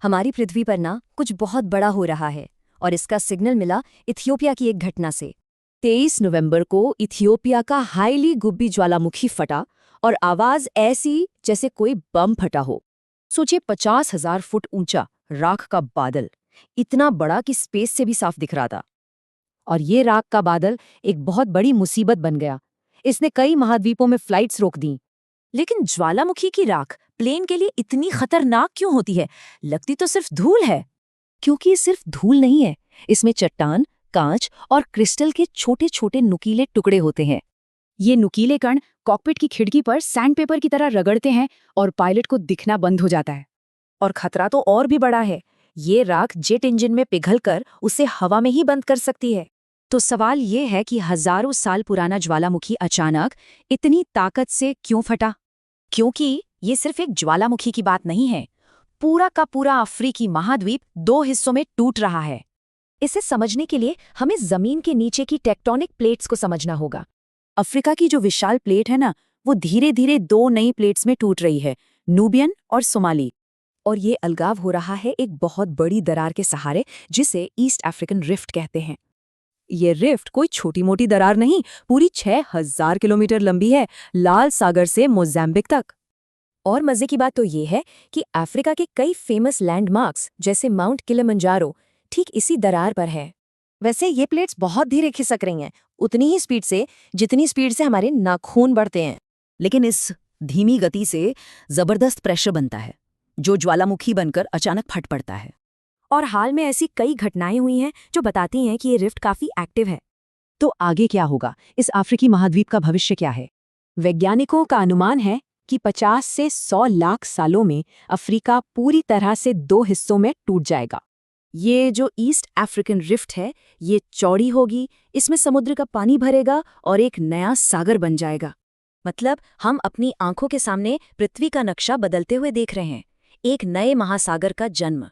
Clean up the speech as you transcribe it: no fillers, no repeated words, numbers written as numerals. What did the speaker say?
हमारी पृथ्वी पर ना कुछ बहुत बड़ा हो रहा है और इसका सिग्नल मिला इथियोपिया की एक घटना से। 23 नवंबर को इथियोपिया का हाईली गुब्बी ज्वालामुखी फटा और आवाज ऐसी जैसे कोई बम फटा हो। सोचिए 50,000 फुट ऊंचा राख का बादल, इतना बड़ा कि स्पेस से भी साफ दिख रहा था। और ये राख का बादल एक बहुत बड़ी मुसीबत बन गया। इसने कई महाद्वीपों में फ्लाइट्स रोक दी। लेकिन ज्वालामुखी की राख प्लेन के लिए इतनी खतरनाक क्यों होती है? लगती तो सिर्फ धूल है। क्योंकि ये सिर्फ धूल नहीं है, इसमें चट्टान, कांच और क्रिस्टल के छोटे छोटे नुकीले टुकड़े होते हैं। ये नुकीले कण कॉकपिट की खिड़की पर सैंडपेपर की तरह रगड़ते हैं और पायलट को दिखना बंद हो जाता है। और खतरा तो और भी बड़ा है, ये राख जेट इंजन में पिघलकर उसे हवा में ही बंद कर सकती है। तो सवाल ये है कि हजारों साल पुराना ज्वालामुखी अचानक इतनी ताकत से क्यों फटा? क्योंकि ये सिर्फ एक ज्वालामुखी की बात नहीं है। पूरा का पूरा अफ्रीकी महाद्वीप 2 हिस्सों में टूट रहा है। इसे समझने के लिए हमें जमीन के नीचे की टेक्टोनिक प्लेट्स को समझना होगा। अफ्रीका की जो विशाल प्लेट है ना, वो धीरे धीरे 2 नई प्लेट्स में टूट रही है, नूबियन और सोमाली। और ये अलगाव हो रहा है एक बहुत बड़ी दरार के सहारे, जिसे ईस्ट अफ्रीकन रिफ्ट कहते हैं। ये रिफ्ट कोई छोटी मोटी दरार नहीं, पूरी 6,000 किलोमीटर लंबी है, लाल सागर से मोज़ैम्बिक तक। और मजे की बात तो ये है कि अफ्रीका के कई फेमस लैंडमार्क्स जैसे माउंट किलिमंजारो ठीक इसी दरार पर है। वैसे ये प्लेट्स बहुत धीरे खिसक रही हैं, उतनी ही स्पीड से जितनी स्पीड से हमारे नाखून बढ़ते हैं। लेकिन इस धीमी गति से जबरदस्त प्रेशर बनता है, जो ज्वालामुखी बनकर अचानक फट पड़ता है। और हाल में ऐसी कई घटनाएं हुई हैं जो बताती हैं कि ये रिफ्ट काफी एक्टिव है। तो आगे क्या होगा? इस अफ्रीकी महाद्वीप का भविष्य क्या है? वैज्ञानिकों का अनुमान है कि 50 से 100 लाख सालों में अफ्रीका पूरी तरह से 2 हिस्सों में टूट जाएगा। ये जो ईस्ट अफ्रीकन रिफ्ट है, ये चौड़ी होगी, इसमें समुद्र का पानी भरेगा और एक नया सागर बन जाएगा। मतलब हम अपनी आंखों के सामने पृथ्वी का नक्शा बदलते हुए देख रहे हैं, एक नए महासागर का जन्म।